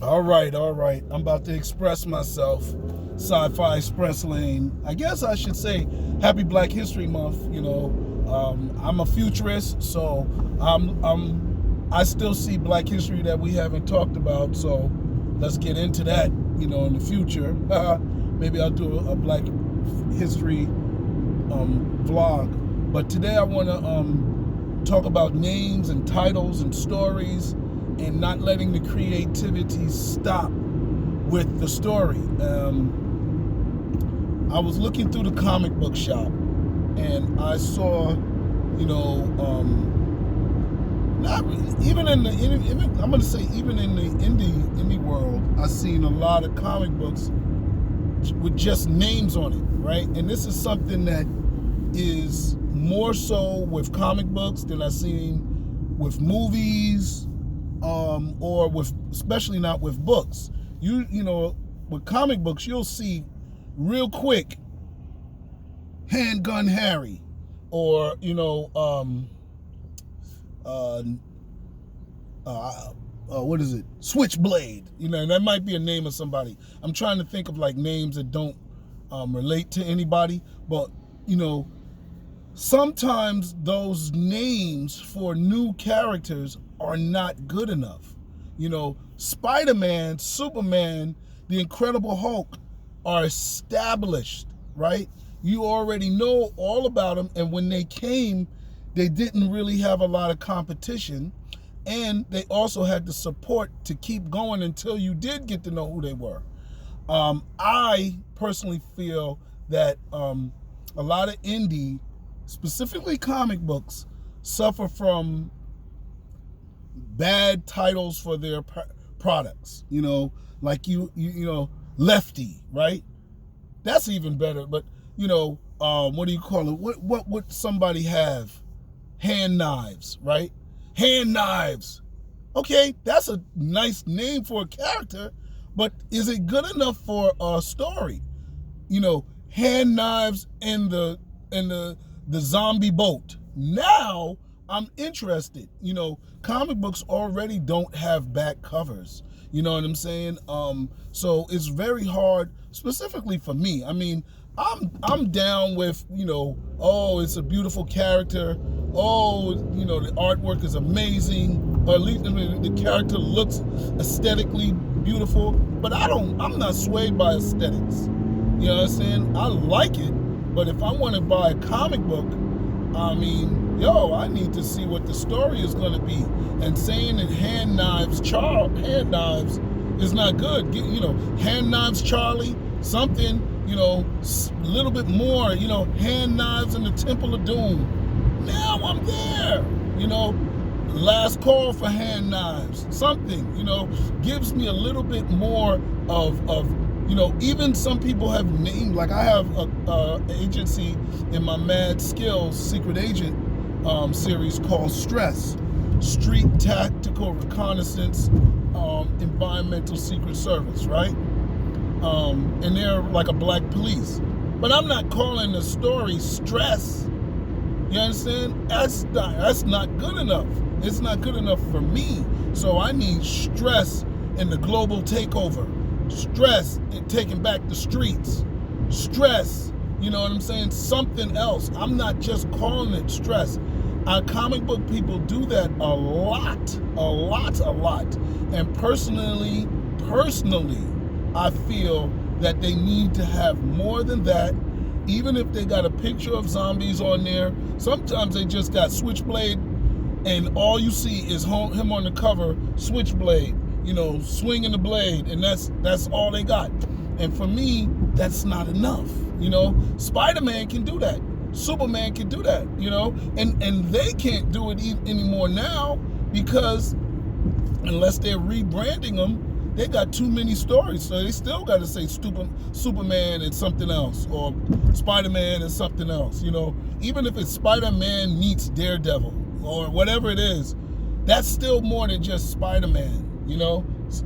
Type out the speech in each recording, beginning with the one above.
All right, all right. I'm about to express myself. Sci-fi Express Lane. I guess I should say Happy Black History Month. I'm a futurist, so I still see Black history that we haven't talked about. So let's get into that. In the future, maybe I'll do a Black history vlog. But today I want to talk about names and titles and stories and not letting the creativity stop with the story. I was looking through the comic book shop and I saw, not even in the I'm going to say even in the indie world, I've seen a lot of comic books with just names on it, right? And this is something that is more so with comic books than I've seen with movies, or with, especially not with books. With comic books, you'll see real quick Handgun Harry, or what is it? Switchblade. That might be a name of somebody. I'm trying to think of like names that don't relate to anybody, but sometimes those names for new characters are not good enough. Spider-Man, Superman, the Incredible Hulk are established, right? You already know all about them, and when they came, they didn't really have a lot of competition, and they also had the support to keep going until you did get to know who they were. I personally feel that a lot of indie, specifically comic books, suffer from bad titles for their products. Like Lefty, right? That's even better. But what do you call it? What would somebody have? Hand Knives, right? Hand Knives. Okay, that's a nice name for a character, but is it good enough for a story? Hand Knives and the zombie boat. Now I'm interested. Comic books already don't have back covers. You know what I'm saying? So it's very hard, specifically for me. I mean, I'm down with, oh, it's a beautiful character. Oh, the artwork is amazing. Or at least the character looks aesthetically beautiful. But I'm not swayed by aesthetics. You know what I'm saying? I like it, but if I want to buy a comic book, I need to see what the story is going to be. And saying that Hand Knives is not good. Hand Knives Charlie, something, a little bit more, Hand Knives in the Temple of Doom. Now I'm there, Last Call for Hand Knives, something, gives me a little bit more of even some people have named, like I have a agency in my Mad Skills Secret Agent series called Stress, Street Tactical Reconnaissance Environmental Secret Service, right? And they're like a black police. But I'm not calling the story Stress. You understand? That's not good enough. It's not good enough for me. So I need stress in the global takeover. Stress in taking back the streets. Stress, you know what I'm saying? Something else. I'm not just calling it stress. Our comic book people do that a lot. And personally, I feel that they need to have more than that. Even if they got a picture of zombies on there, sometimes they just got Switchblade, and all you see is him on the cover, Switchblade, swinging the blade, and that's all they got. And for me, that's not enough. Spider-Man can do that. Superman can do that. And they can't do it anymore now because unless they're rebranding them, they got too many stories, so they still got to say Superman and something else, or Spider-Man and something else. Even if it's Spider-Man meets Daredevil or whatever it is, that's still more than just Spider-Man.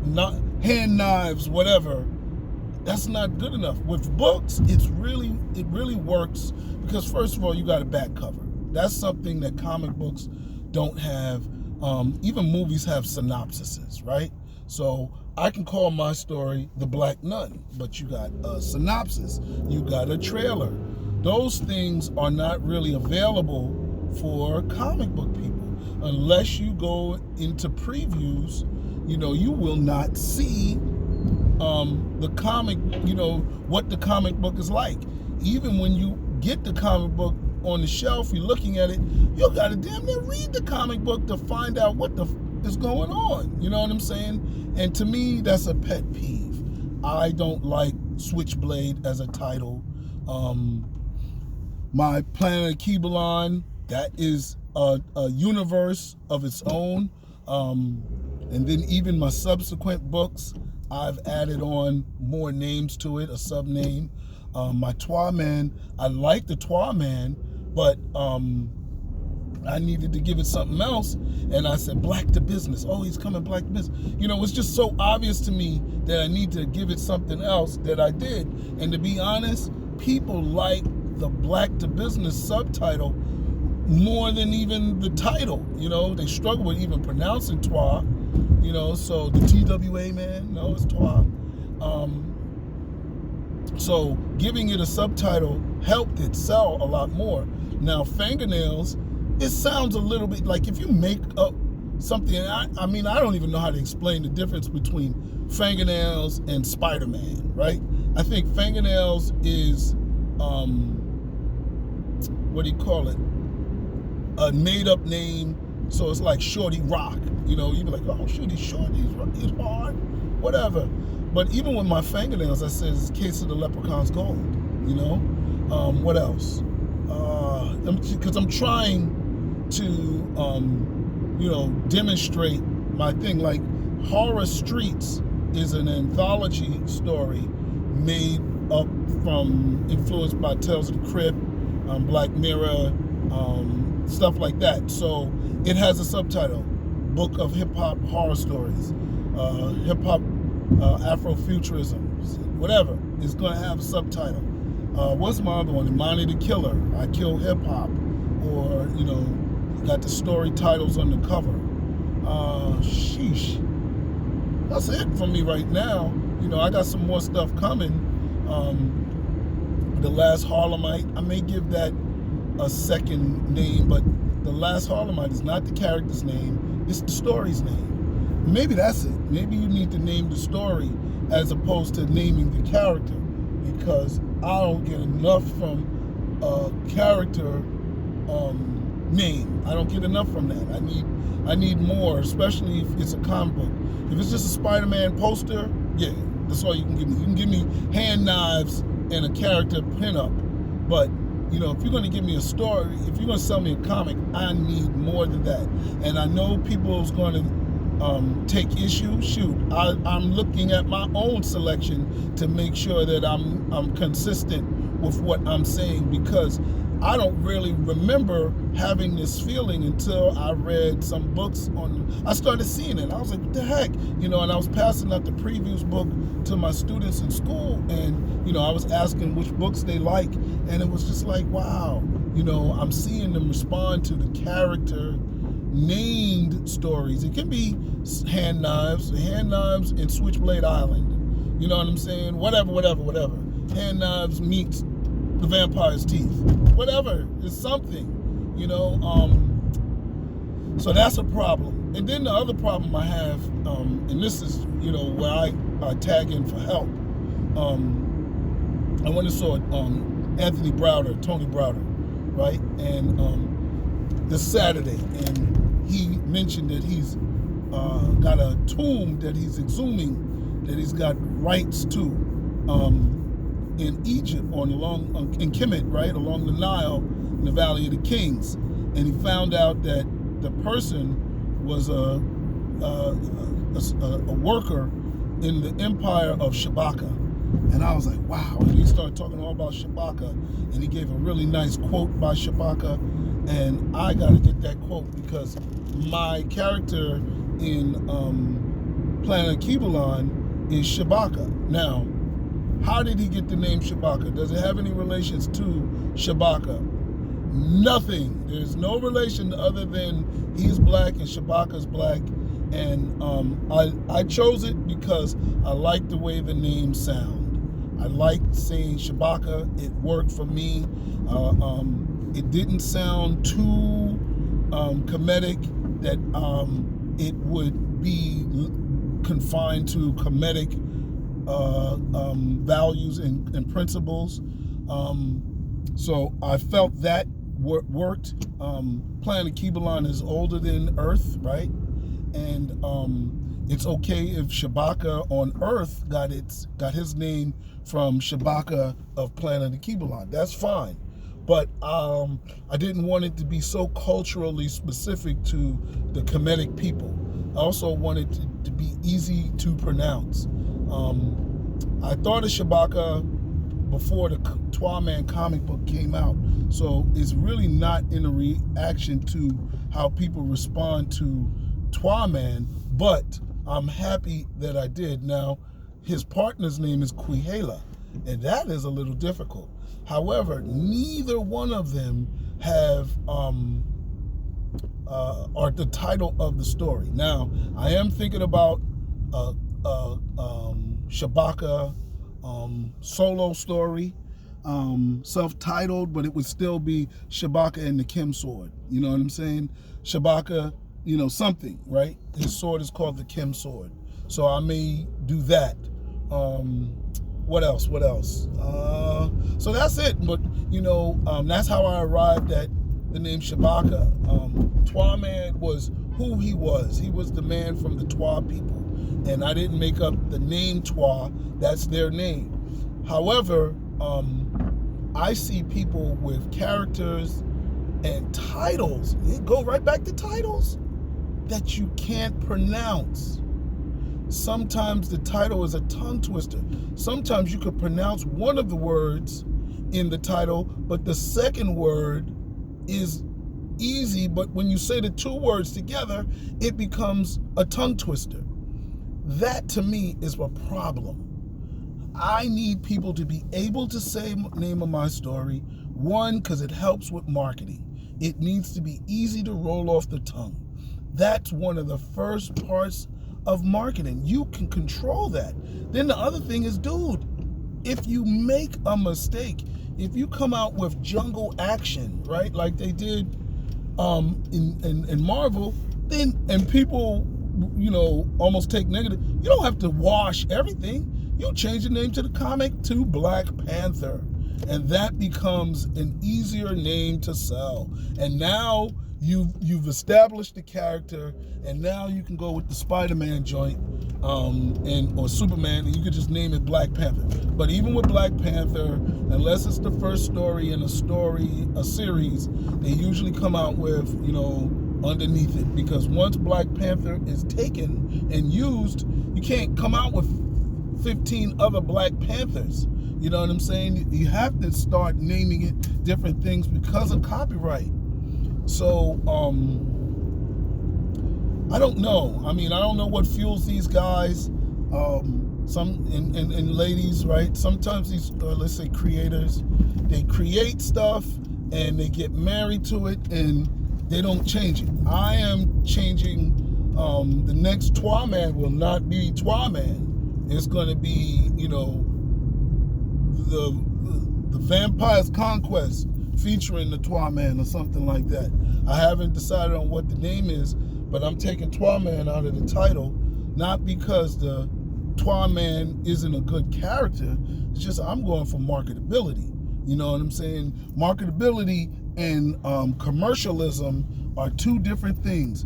Not Hand Knives, whatever. That's not good enough. With books, it really works because first of all, you got a back cover. That's something that comic books don't have. Even movies have synopsises, right? So I can call my story The Black Nun, but you got a synopsis, you got a trailer. Those things are not really available for comic book people. Unless you go into previews, you will not see the comic, what the comic book is like. Even when you get the comic book on the shelf, you're looking at it, you gotta damn near read the comic book to find out what the is going on. You know what I'm saying? And to me, that's a pet peeve. I don't like Switchblade as a title. My Planet of Kibalon, that is a universe of its own. And then even my subsequent books, I've added on more names to it, a sub-name. My Twa Man, I like the Twa Man, but I needed to give it something else, and I said Black to Business. Oh, he's coming Black to Business. It's just so obvious to me that I need to give it something else that I did. And to be honest, people like the Black to Business subtitle more than even the title. They struggle with even pronouncing Twa. So the TWA man, no, it's Twa. So giving it a subtitle helped it sell a lot more. Now, Fingernails, it sounds a little bit like if you make up something, I don't even know how to explain the difference between Fingernails and Spider-Man, right? I think Fingernails is, a made-up name, so it's like Shorty Rock. You'd be like, oh, shoot, he's short, he's hard, whatever. But even with my Fingernails, I said it's a case of the Leprechaun's Gold, What else? Because I'm trying to, demonstrate my thing. Like Horror Streets is an anthology story made up from, influenced by Tales of the Crypt, Black Mirror, stuff like that. So it has a subtitle, Book of Hip Hop Horror Stories, Hip Hop Afrofuturism, whatever. It's going to have a subtitle. What's my other one? Imani the Killer, I Kill Hip Hop, or, got the story titles on the cover. Sheesh. That's it for me right now. I got some more stuff coming. The Last Harlemite, I may give that a second name, but The Last Harlemite is not the character's name, it's the story's name. Maybe that's it. Maybe you need to name the story as opposed to naming the character, because I don't get enough from a character name. I don't get enough from that. I need more, especially if it's a comic book. If it's just a Spider-Man poster, yeah, that's all you can give me. You can give me hand knives and a character pinup, but if you're going to give me a story, if you're going to sell me a comic, I need more than that. And I know people's going to take issue. Shoot, I'm looking at my own selection to make sure that I'm consistent with what I'm saying, because I don't really remember having this feeling until I read some books I started seeing it. I was like, what the heck? And I was passing out the previews book to my students in school, and, I was asking which books they like, and it was just like, wow, I'm seeing them respond to the character named stories. It can be hand knives in Switchblade Island. You know what I'm saying? Whatever. Hand knives meets the vampire's teeth. Whatever, it's something, so that's a problem. And then the other problem I have, and this is, where I tag in for help. I went and saw Tony Browder, right? And this Saturday, and he mentioned that he's got a tomb that he's exhuming, that he's got rights to, in Egypt, in Kemet, right, along the Nile, in the Valley of the Kings. And he found out that the person was a worker in the empire of Shabaka. And I was like, wow. And he started talking all about Shabaka, and he gave a really nice quote by Shabaka. And I got to get that quote, because my character in Planet of Kibalon is Shabaka. Now, how did he get the name Shabaka? Does it have any relations to Shabaka? Nothing. There's no relation other than he's black and Shabaka's black, And I chose it because I like the way the name sound. I liked saying Shabaka. It worked for me. It didn't sound too comedic that it would be confined to comedic values and principles. So I felt that worked. Planet Kibalon is older than Earth, right? And it's okay if Shabaka on Earth got his name from Shabaka of Planet Kibalon. That's fine. But I didn't want it to be so culturally specific to the Kemetic people. I also wanted it to be easy to pronounce. I thought of Shabaka before the Twa-Man comic book came out. So it's really not in a reaction to how people respond to Twa-Man, but I'm happy that I did. Now, his partner's name is Quihela, and that is a little difficult. However, neither one of them have are the title of the story. Now, I am thinking about Shabaka solo story, self-titled, but it would still be Shabaka and the Kim sword. You know what I'm saying? Shabaka, something, right? His sword is called the Kim sword. So I may do that. What else? So that's it. But, that's how I arrived at the name Shabaka. Twa-Man was who he was. He was the man from the Twa people. And I didn't make up the name Twa. That's their name. However, I see people with characters and titles, go right back to titles, that you can't pronounce. Sometimes the title is a tongue twister. Sometimes you could pronounce one of the words in the title, but the second word is easy, but when you say the two words together, it becomes a tongue twister. That to me is a problem. I need people to be able to say the name of my story. One, because it helps with marketing. It needs to be easy to roll off the tongue. That's one of the first parts of marketing. You can control that. Then the other thing is, dude, if you make a mistake, if you come out with jungle action, right, like they did in Marvel, then and people almost take negative, you don't have to wash everything. You change the name to the comic to Black Panther, and that becomes an easier name to sell. And now you've established the character, and now you can go with the Spider-Man joint or Superman, and you could just name it Black Panther. But even with Black Panther, unless it's the first story in a series, they usually come out with underneath it, because once Black Panther is taken and used, you can't come out with 15 other Black Panthers. You know what I'm saying? You have to start naming it different things because of copyright. So I don't know. I don't know what fuels these guys, some and ladies, right? Sometimes these let's say creators, they create stuff and they get married to it and they don't change it. I am changing. The next Twa-Man will not be Twa-Man. It's going to be, the Vampire's Conquest featuring the Twa-Man or something like that. I haven't decided on what the name is, but I'm taking Twa-Man out of the title, not because the Twa-Man isn't a good character. It's just I'm going for marketability. You know what I'm saying? Marketability and commercialism are two different things.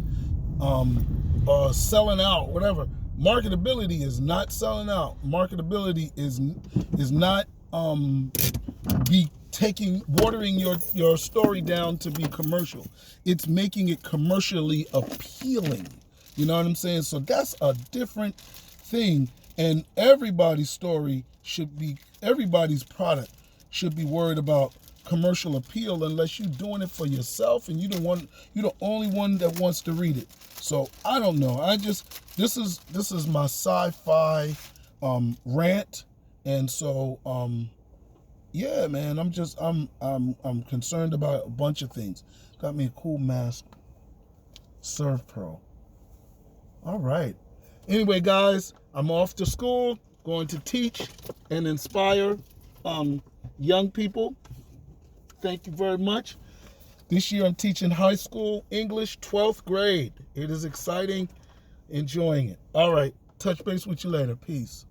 Selling out, whatever. Marketability is not selling out. Marketability is not watering your story down to be commercial. It's making it commercially appealing. You know what I'm saying? So that's a different thing. And everybody's product should be worried about commercial appeal, unless you're doing it for yourself and you're the only one that wants to read it. So I don't know. This is my sci-fi rant, and so yeah, man. I'm concerned about a bunch of things. Got me a cool mask, Surf Pro. All right. Anyway, guys, I'm off to school, going to teach and inspire young people. Thank you very much. This year I'm teaching high school English, 12th grade. It is exciting, enjoying it. All right. Touch base with you later. Peace.